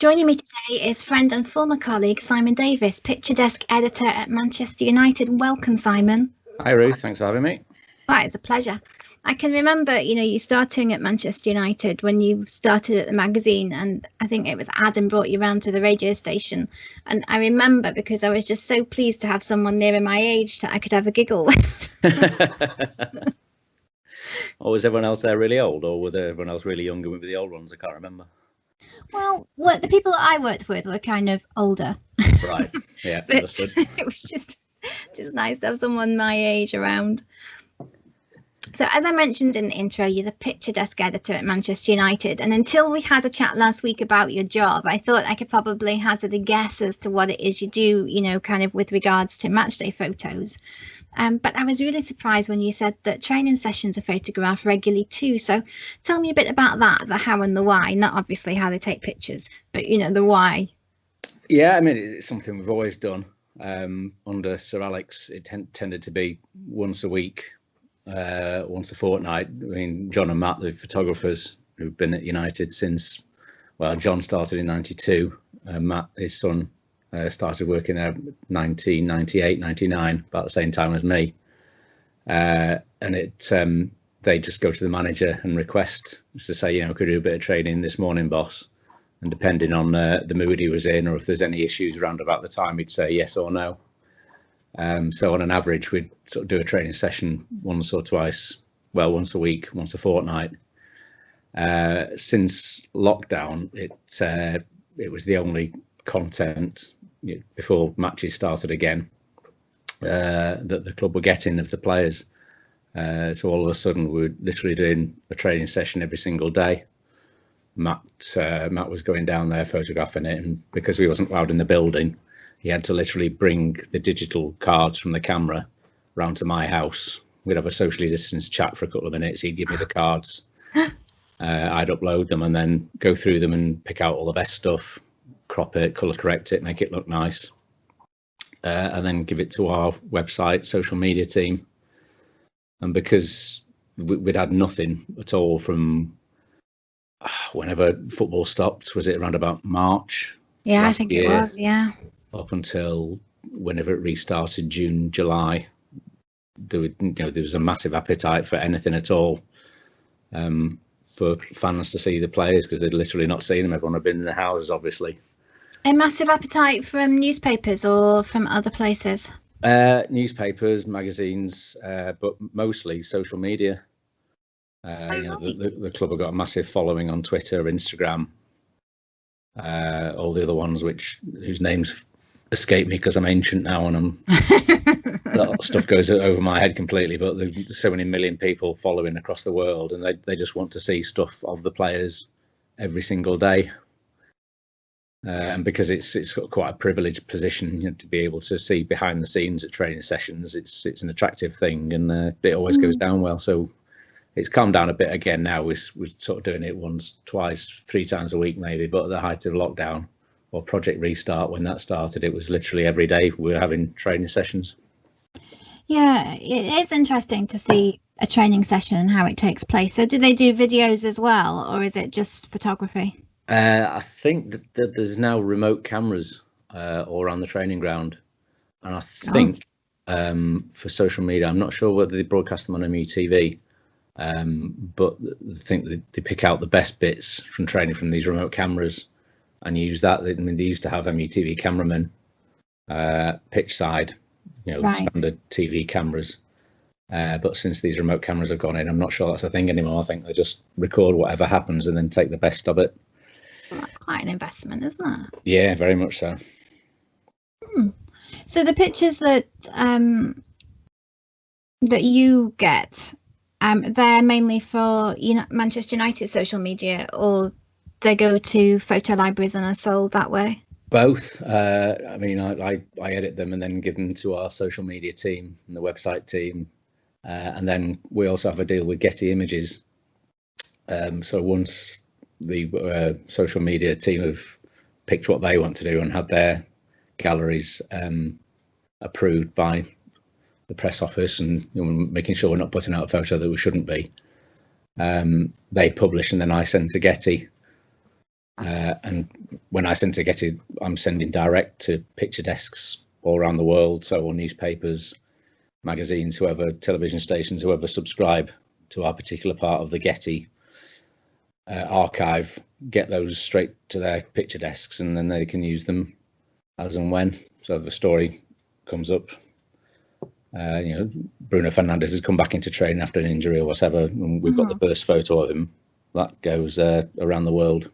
Joining me today is friend and former colleague Simon Davies, picture desk editor at Manchester United. Welcome, Simon. Hi, Ruth. Thanks for having me. Right, it's a pleasure. I can remember, you starting at Manchester United when you started at the magazine, and I think it was Adam brought you around to the radio station. And I remember because I was just so pleased to have someone near my age that I could have a giggle with. Or was everyone else there really old, or were everyone else really young and we were the old ones? I can't remember. Well, the people that I worked with were kind of older. Right. Yeah. But it was just nice to have someone my age around. So as I mentioned in the intro, you're the picture desk editor at Manchester United. And until we had a chat last week about your job, I thought I could probably hazard a guess as to what it is you do, kind of with regards to matchday photos. But I was really surprised when you said that training sessions are photographed regularly too. So tell me a bit about that, the how and the why, not obviously how they take pictures, but, the why. Yeah, I mean, it's something we've always done. Under Sir Alex, it tended to be once a week. Once a fortnight. I mean, John and Matt, the photographers who've been at United since, well, John started in 92. Matt, his son, started working there 1998, 99, about the same time as me. And they just go to the manager and request to say, could we do a bit of training this morning, boss? And depending on the mood he was in, or if there's any issues around about the time, he'd say yes or no. So on an average, we'd sort of do a training session once or twice, well, once a week, once a fortnight. Since lockdown, it was the only content before matches started again that the club were getting of the players. So all of a sudden, we were literally doing a training session every single day. Matt was going down there photographing it, and because we wasn't allowed in the building, he had to literally bring the digital cards from the camera round to my house. We'd have a socially distanced chat for a couple of minutes. He'd give me the cards. I'd upload them and then go through them and pick out all the best stuff, crop it, colour correct it, make it look nice, and then give it to our website, social media team. And because we'd had nothing at all from whenever football stopped, was it around about March? Yeah, I think it was, yeah. Up until whenever it restarted, June, July, there was a massive appetite for anything at all, for fans to see the players, because they'd literally not seen them. Everyone had been in the houses, obviously. A massive appetite from newspapers or from other places? Newspapers, magazines, but mostly social media. The club have got a massive following on Twitter, Instagram, all the other ones whose names escape me because I'm ancient now and that stuff goes over my head completely, but there's so many million people following across the world, and they just want to see stuff of the players every single day. And because it's got quite a privileged position, to be able to see behind the scenes at training sessions, it's an attractive thing, and it always goes down well. So it's calmed down a bit again now. We're sort of doing it once, twice, 3 times a week maybe, but at the height of lockdown or Project Restart, when that started, it was literally every day we were having training sessions. Yeah, it is interesting to see a training session and how it takes place. So do they do videos as well, or is it just photography? I think that there's now remote cameras all around the training ground, and I think for social media, I'm not sure whether they broadcast them on MUTV, but I think they pick out the best bits from training from these remote cameras and use that. I mean, they used to have MUTV cameramen pitch side, right, standard TV cameras. But since these remote cameras have gone in, I'm not sure that's a thing anymore. I think they just record whatever happens and then take the best of it. Well, that's quite an investment, isn't it? Yeah, very much so. So the pictures that you get, they're mainly for Manchester United social media, or they go to photo libraries and are sold that way? Both. I mean, I edit them and then give them to our social media team and the website team. And then we also have a deal with Getty Images. So once the social media team have picked what they want to do and had their galleries approved by the press office, and making sure we're not putting out a photo that we shouldn't be, they publish and then I send to Getty. And when I send to Getty, I'm sending direct to picture desks all around the world. So all newspapers, magazines, whoever, television stations, whoever subscribe to our particular part of the Getty archive, get those straight to their picture desks, and then they can use them as and when. So the story comes up, Bruno Fernandes has come back into training after an injury or whatever, and we've got the first photo of him. That goes around the world.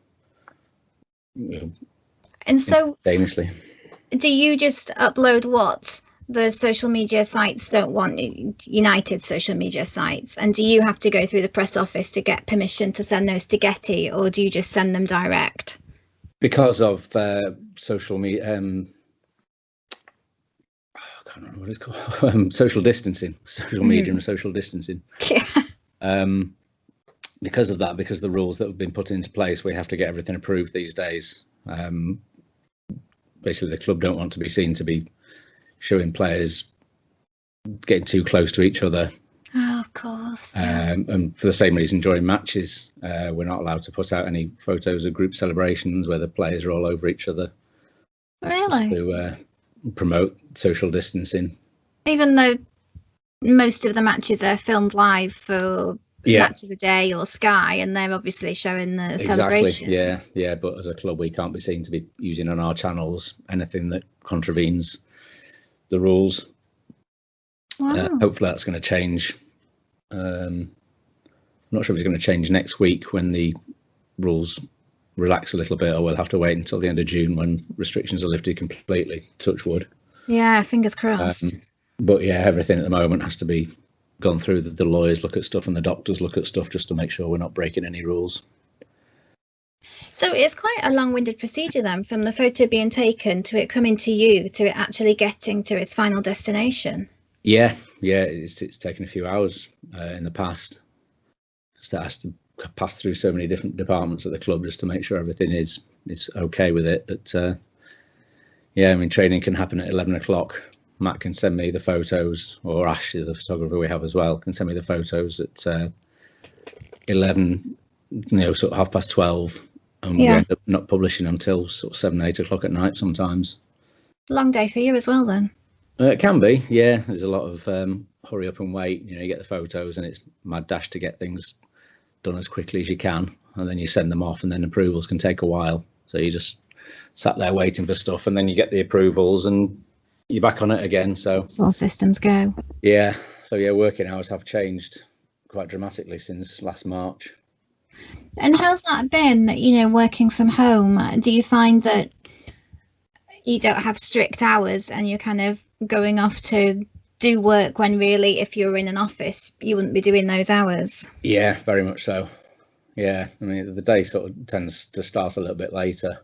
And so, famously, do you just upload what the social media sites don't want, United social media sites, and do you have to go through the press office to get permission to send those to Getty, or do you just send them direct? Because of social media, I can't remember what it's called, social distancing, social media and social distancing. Yeah. Because of that, because the rules that have been put into place, we have to get everything approved these days. Basically, the club don't want to be seen to be showing players getting too close to each other. Oh, of course. And for the same reason, during matches, we're not allowed to put out any photos of group celebrations where the players are all over each other. Really? Just to promote social distancing. Even though most of the matches are filmed live for Match of the Day or Sky, and they're obviously showing the celebrations. Yeah. But as a club, we can't be seen to be using on our channels anything that contravenes the rules. Wow. Hopefully that's going to change. I'm not sure if it's going to change next week when the rules relax a little bit, or we'll have to wait until the end of June when restrictions are lifted completely. Touch wood. Yeah, fingers crossed. But yeah, everything at the moment has to be gone through. The lawyers look at stuff and the doctors look at stuff just to make sure we're not breaking any rules. So it's quite a long-winded procedure then, from the photo being taken to it coming to you to it actually getting to its final destination. Yeah, it's taken a few hours in the past. Just has to pass through so many different departments at the club just to make sure everything is okay with it. But training can happen at 11 o'clock. Matt can send me the photos, or Ash, the photographer we have as well, can send me the photos at 11, sort of 12:30, and we end up not publishing until sort of 7, 8 o'clock at night sometimes. Long day for you as well then. It can be, yeah. There's a lot of hurry up and wait. You get the photos and it's mad dash to get things done as quickly as you can, and then you send them off, and then approvals can take a while. So you just sat there waiting for stuff, and then you get the approvals and you're back on it again. So all systems go. Yeah. So working hours have changed quite dramatically since last March. And how's that been, working from home? Do you find that you don't have strict hours and you're kind of going off to do work when really, if you're in an office, you wouldn't be doing those hours? Yeah, very much so. Yeah. I mean, the day sort of tends to start a little bit later.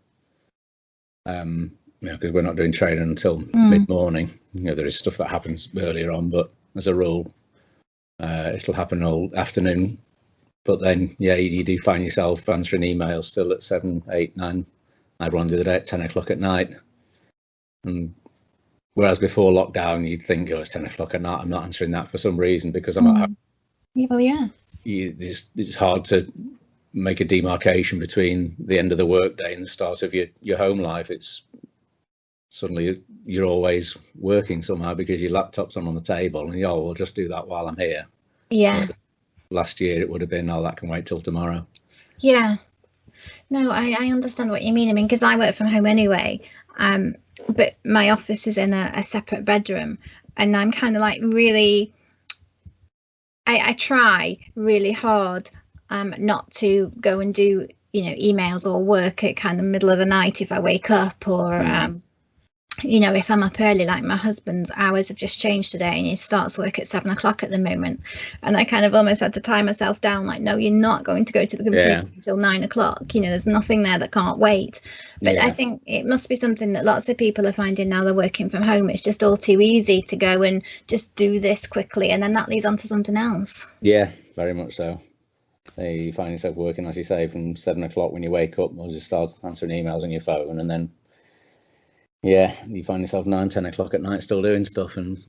Because we're not doing training until mid-morning. There is stuff that happens earlier on, but as a rule, it'll happen all afternoon. But then, you do find yourself answering emails still at 7, 8, 9. I had one the other day at 10 o'clock at night. And whereas before lockdown, you'd think, it's 10 o'clock at night, I'm not answering that for some reason because I'm at home. Well, yeah. It's hard to make a demarcation between the end of the workday and the start of your home life. It's suddenly you're always working somehow because your laptop's on the table, and we'll just do that while I'm here. Yeah. But last year it would have been, that can wait till tomorrow. Yeah. No, I understand what you mean. I mean, because I work from home anyway, but my office is in a separate bedroom, and I'm kind of like really, I try really hard not to go and do, emails or work at kind of middle of the night if I wake up, or if I'm up early. Like my husband's hours have just changed today, and he starts work at 7 o'clock at the moment, and I kind of almost had to tie myself down, like, no, you're not going to go to the computer until 9 o'clock. There's nothing there that can't wait. But I think it must be something that lots of people are finding now they're working from home. It's just all too easy to go and just do this quickly, and then that leads on to something else. Yeah, very much so. So you find yourself working, as you say, from 7 o'clock when you wake up, or just start answering emails on your phone, and then you find yourself 9, 10 o'clock at night still doing stuff, and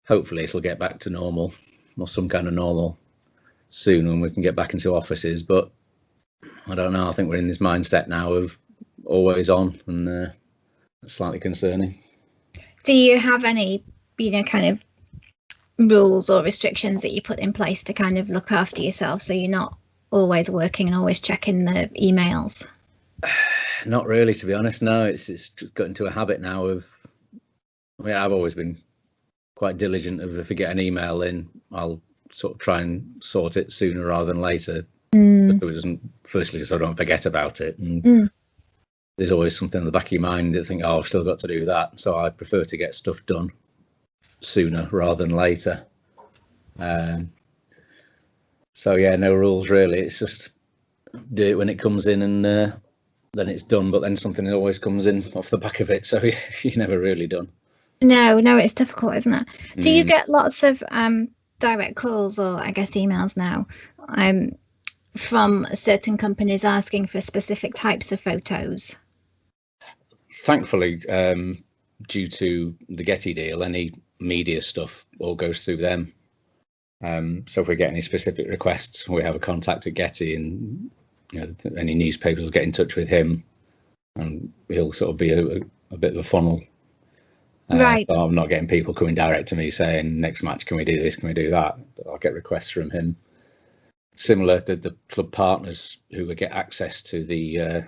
hopefully it'll get back to normal, or some kind of normal soon, when we can get back into offices. But I don't know. I think we're in this mindset now of always on, and it's slightly concerning. Do you have any, kind of rules or restrictions that you put in place to kind of look after yourself so you're not always working and always checking the emails? Not really, to be honest. No, it's got into a habit now of. I mean, I've always been quite diligent of if I get an email in, I'll sort of try and sort it sooner rather than later. So it doesn't, firstly, so I don't forget about it. And there's always something in the back of your mind that think, oh, I've still got to do that. So I prefer to get stuff done sooner rather than later. So yeah, no rules really. It's just do it when it comes in, and then it's done. But then something always comes in off the back of it, so you're never really done. No, it's difficult, isn't it? Do you get lots of direct calls, or I guess emails now, from certain companies asking for specific types of photos? Thankfully, due to the Getty deal, any media stuff all goes through them. So if we get any specific requests, we have a contact at Getty, and any newspapers will get in touch with him, and he'll sort of be a bit of a funnel. Right. So I'm not getting people coming direct to me saying, next match, can we do this, can we do that? But I'll get requests from him. Similar to the club partners who would get access to the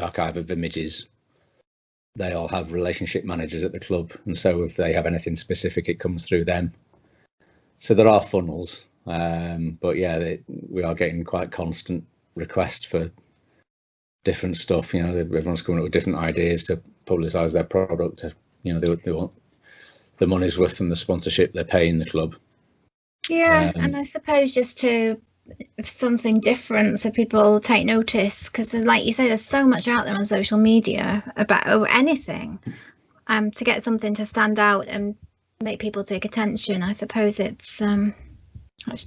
archive of images, they all have relationship managers at the club, and so if they have anything specific, it comes through them. So there are funnels, but yeah, we are getting quite constant requests for different stuff. Everyone's coming up with different ideas to publicise their product. They want the money's worth from the sponsorship they're paying the club. Yeah, and I suppose just to something different so people take notice, because like you say, there's so much out there on social media about anything. To get something to stand out and make people take attention, I suppose it's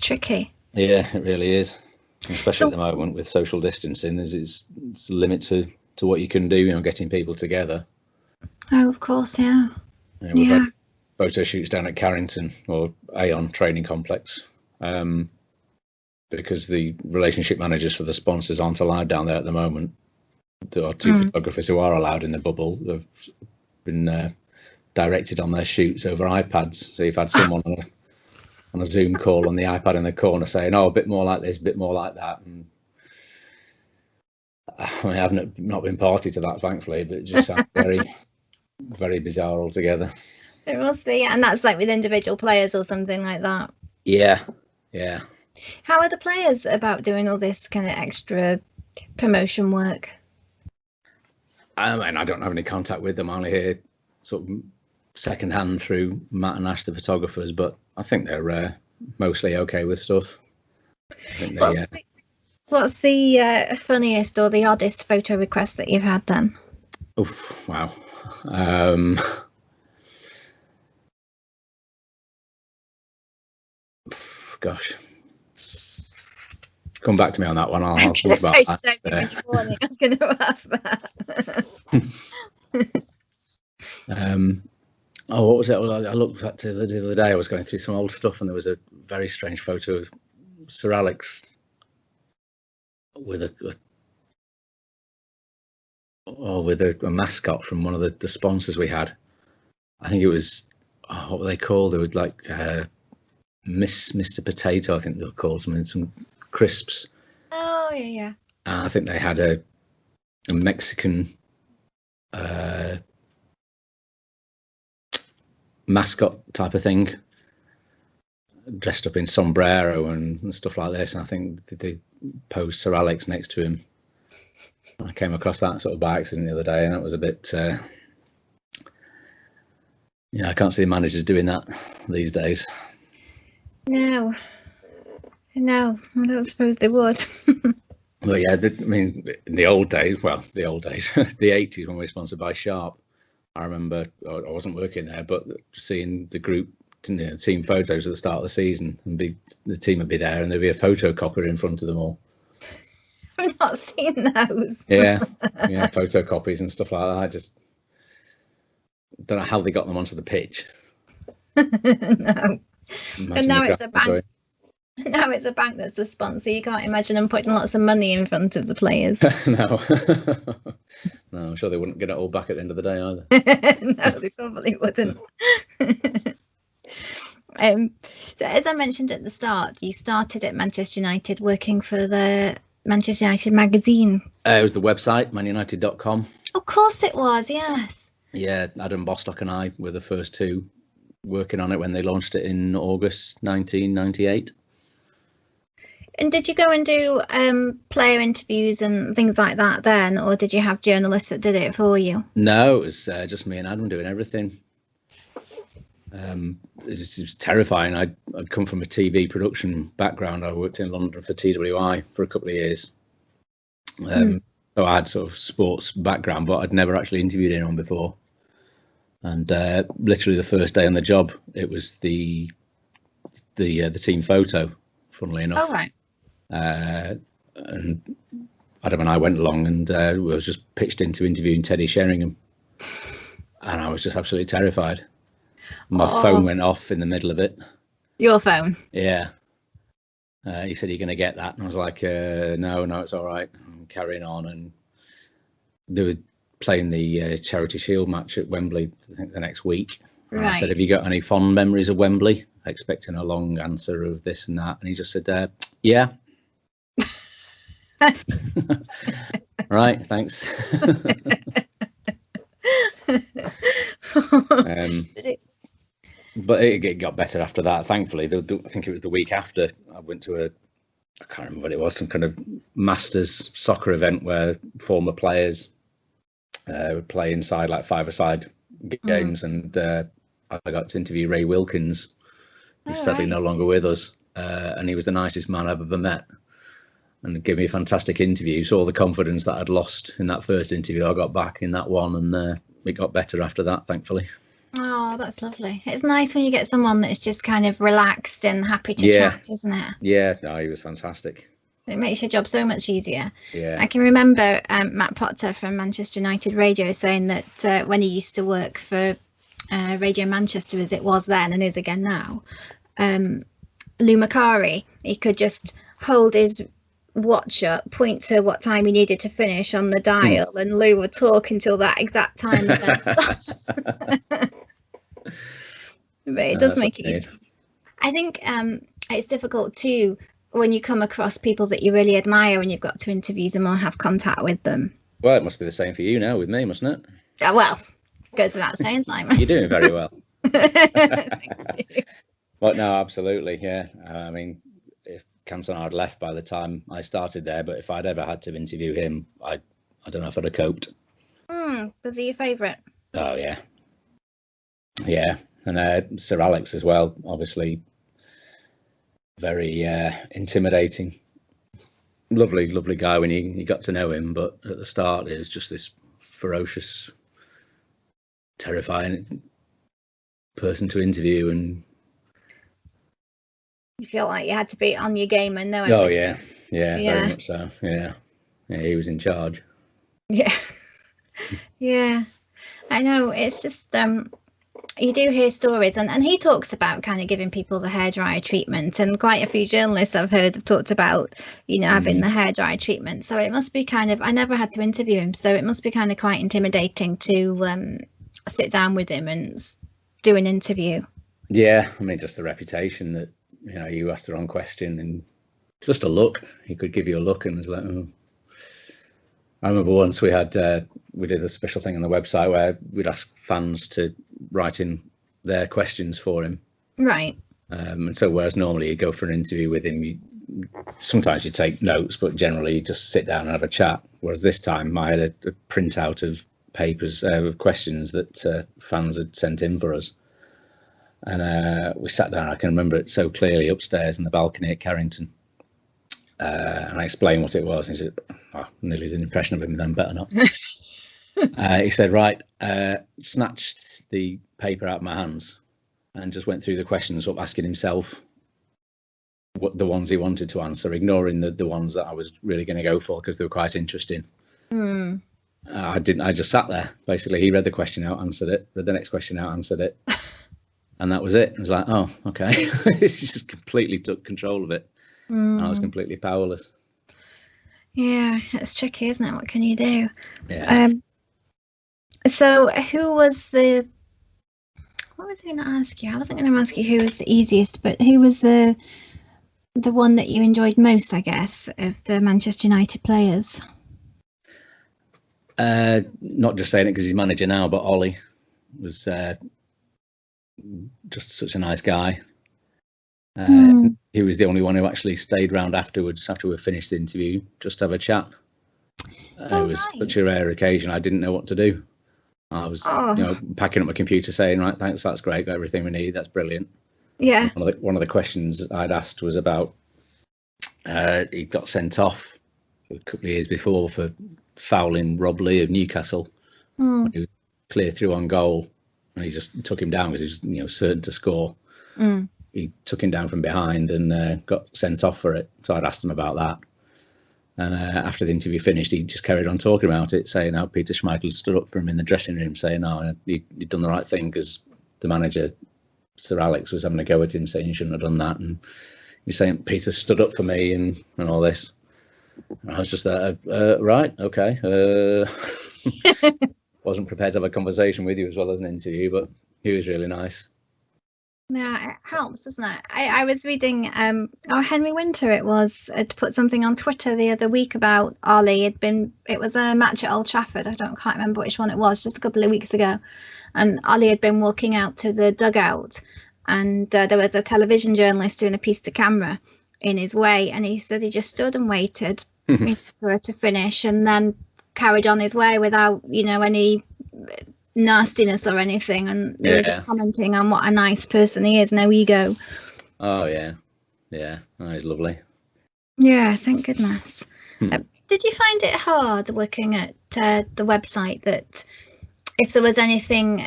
tricky. Yeah, it really is, especially at the moment with social distancing. It's a limit to what you can do, getting people together. Oh, of course, yeah. We've had photo shoots down at Carrington or Aon Training Complex, because the relationship managers for the sponsors aren't allowed down there at the moment. There are two photographers who are allowed in the bubble. They've been directed on their shoots over iPads. So you've had someone on a Zoom call on the iPad in the corner saying, "Oh, a bit more like this, a bit more like that." And I mean, I've not been party to that, thankfully, but it just sounds very, very bizarre altogether. It must be, and that's like with individual players or something like that. Yeah. How are the players about doing all this kind of extra promotion work? I mean, I don't have any contact with them. I only hear sort of secondhand through Matt and Ash, the photographers, but I think they're mostly okay with stuff. What's the funniest or the oddest photo request that you've had then? Oof, wow. Gosh. Come back to me on that one. I'll think about that. I was going to ask that. What was it? I looked at the other day. I was going through some old stuff, and there was a very strange photo of Sir Alex with a mascot from one of the sponsors we had. I think it was what were they called? They were like Mr. Potato, I think they were called, some crisps. Oh yeah. I think they had a Mexican mascot type of thing, dressed up in sombrero and stuff like this. And I think they posed Sir Alex next to him. I came across that sort of by accident the other day, and that was a bit. I can't see managers doing that these days. No, I don't suppose they would. But yeah, I mean, in the old days, the 80s when we were sponsored by Sharp, I remember I wasn't working there, but seeing the group, team photos at the start of the season, and the team would be there, and there'd be a photocopier in front of them all. I've not seen those. Yeah, photocopies and stuff like that. I just don't know how they got them onto the pitch. No. And now it's a Now it's a bank that's the sponsor. You can't imagine them putting lots of money in front of the players. No. No, I'm sure they wouldn't get it all back at the end of the day either. No, they probably wouldn't. So as I mentioned at the start, you started at Manchester United working for the Manchester United magazine. It was the website, manunited.com. Of course it was, yes. Yeah, Adam Bostock and I were the first two working on it when they launched it in August 1998. And did you go and do player interviews and things like that then, or did you have journalists that did it for you? No, it was just me and Adam doing everything. It was terrifying. I'd come from a TV production background. I worked in London for TWI for a couple of years. So I had sort of sports background, but I'd never actually interviewed anyone before. And literally the first day on the job, it was the team photo, funnily enough. Oh, right. And Adam and I went along and we was just pitched into interviewing Teddy Sheringham. And I was just absolutely terrified. My phone went off in the middle of it. Your phone? Yeah. He said, "You're going to get that." And I was like, no, it's all right. I'm carrying on. And they were playing the Charity Shield match at Wembley, I think, the next week. And Right. I said, "Have you got any fond memories of Wembley?" Expecting a long answer of this and that. And he just said, "Yeah." Right, thanks. But it got better after that, thankfully. I think it was the week after I went to I can't remember what it was, some kind of Masters soccer event where former players would play inside, like five-a-side games. And I got to interview Ray Wilkins, who's sadly no longer with us. And he was the nicest man I've ever met. And gave me a fantastic interview. So all the confidence that I'd lost in that first interview, I got back in that one, and it got better after that, thankfully. Oh, that's lovely. It's nice when you get someone that's just kind of relaxed and happy to chat, isn't it? Yeah, no, he was fantastic. It makes your job so much easier. Yeah. I can remember Matt Potter from Manchester United Radio saying that when he used to work for Radio Manchester, as it was then and is again now, Lou Macari, he could just hold his watch up, point to what time he needed to finish on the dial, and Lou would talk until that exact time and then stop. But it does make it easy. I think it's difficult too when you come across people that you really admire and you've got to interview them or have contact with them. Well, it must be the same for you now with me, mustn't it? Well, goes without saying, Simon. You're doing very well. Thank you. But no, absolutely, yeah. I mean, if Cantona had left by the time I started there, but if I'd ever had to interview him, I don't know if I'd have coped. Was he your favourite? Oh, yeah. Yeah. And Sir Alex as well, obviously very intimidating. Lovely guy when you got to know him, but at the start it was just this ferocious, terrifying person to interview. And you feel like you had to be on your game and know everything. Yeah, very much so. Yeah, he was in charge. Yeah, I know. It's just you do hear stories, and he talks about kind of giving people the hairdryer treatment, and quite a few journalists I've heard have talked about, having the hairdryer treatment. So it must be kind of, I never had to interview him, so it must be kind of quite intimidating to sit down with him and do an interview. Yeah, I mean, just the reputation that, you asked the wrong question and just a look, he could give you a look and was like, oh. I remember once we did a special thing on the website where we'd ask fans to write in their questions for him. Right. And so whereas normally you go for an interview with him, sometimes you take notes, but generally you just sit down and have a chat. Whereas this time I had a printout of papers, of questions that fans had sent in for us. And we sat down, I can remember it so clearly, upstairs in the balcony at Carrington. And I explained what it was. And he said, nearly did an impression of him, then better not. He said, right, snatched the paper out of my hands and just went through the questions up, asking himself what the ones he wanted to answer, ignoring the ones that I was really going to go for because they were quite interesting. I just sat there. Basically, he read the question out, answered it, read the next question out, answered it. and that was it. It was like, oh, okay. It's just completely took control of it. I was completely powerless. Yeah, it's tricky, isn't it? What can you do? Yeah. So who was the... What was I going to ask you? I wasn't going to ask you who was the easiest, but who was the one that you enjoyed most, I guess, of the Manchester United players? Not just saying it because he's manager now, but Ollie was just such a nice guy. He was the only one who actually stayed round afterwards, after we finished the interview, just to have a chat. It was such a rare occasion. I didn't know what to do. I was, packing up my computer, saying, "Right, thanks, that's great, got everything we need, that's brilliant." Yeah. One of the questions I'd asked was about he got sent off a couple of years before for fouling Rob Lee of Newcastle. When he was clear through on goal, and he just took him down because he was certain to score. He took him down from behind and got sent off for it. So I'd asked him about that. And after the interview finished, he just carried on talking about it, saying how Peter Schmeichel stood up for him in the dressing room, saying, "No, you'd done the right thing," because the manager, Sir Alex, was having a go at him, saying you shouldn't have done that. And he was saying, "Peter stood up for me," and all this. And I was just there, right, okay. Wasn't prepared to have a conversation with you as well as an interview, but he was really nice. Yeah, it helps, doesn't it? I was reading, Henry Winter, had put something on Twitter the other week about Ollie. It was a match at Old Trafford. I can't remember which one it was, just a couple of weeks ago. And Ollie had been walking out to the dugout, and there was a television journalist doing a piece to camera in his way. And he said he just stood and waited for her to finish, and then carried on his way without, any nastiness or anything, and they were just commenting on what a nice person he is, no ego. Oh yeah, he's lovely. Yeah, thank goodness. Did you find it hard looking at the website, that if there was anything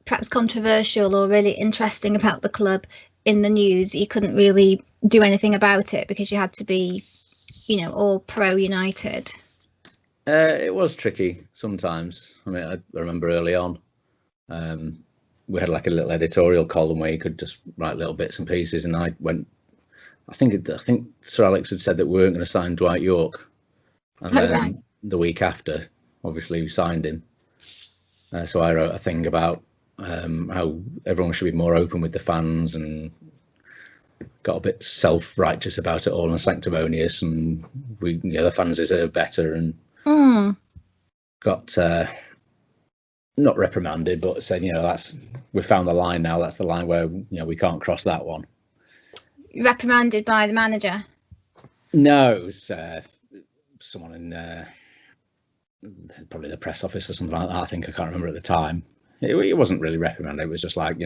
perhaps controversial or really interesting about the club in the news, you couldn't really do anything about it because you had to be, all pro United? It was tricky sometimes. I mean, I remember early on, we had like a little editorial column where you could just write little bits and pieces, and I think Sir Alex had said that we weren't going to sign Dwight York, and then the week after, obviously, we signed him. So I wrote a thing about how everyone should be more open with the fans, and got a bit self-righteous about it all and sanctimonious, and the fans deserve better, and got not reprimanded, but said, we found the line now. That's the line where we can't cross that one. Reprimanded by the manager? No, it was someone in probably the press office or something like that. I think, I can't remember at the time. It wasn't really reprimanded. It was just like,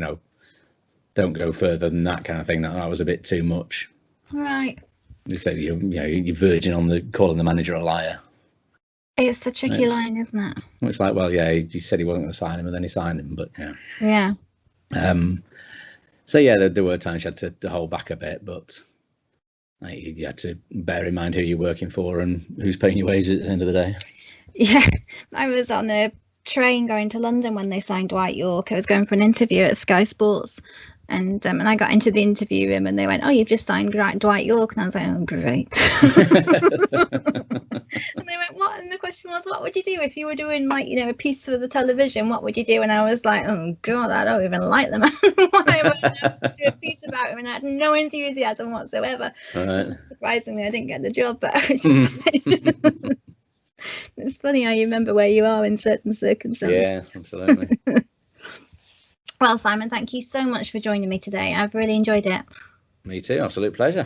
don't go further than that kind of thing. That was a bit too much. Right. You said you're verging on calling the manager a liar. It's a tricky line, isn't it? It's like, well, yeah, he said he wasn't going to sign him, and then he signed him, but yeah. Yeah. So yeah, there were times you had to hold back a bit, but you had to bear in mind who you're working for and who's paying your wages at the end of the day. Yeah, I was on a train going to London when they signed Dwight York. I was going for an interview at Sky Sports, and I got into the interview room, and they went, "Oh, you've just signed Dwight York," and I was like, "Oh, great." And they went, "What?" And the question was, "What would you do if you were doing a piece for the television? What would you do?" And I was like, "Oh God, I don't even like the man. Why am I to do a piece about him?" And I had no enthusiasm whatsoever. Right. Surprisingly, I didn't get the job, but I was just it's funny how you remember where you are in certain circumstances. Yeah, absolutely. Well, Simon, thank you so much for joining me today. I've really enjoyed it. Me too. Absolute pleasure.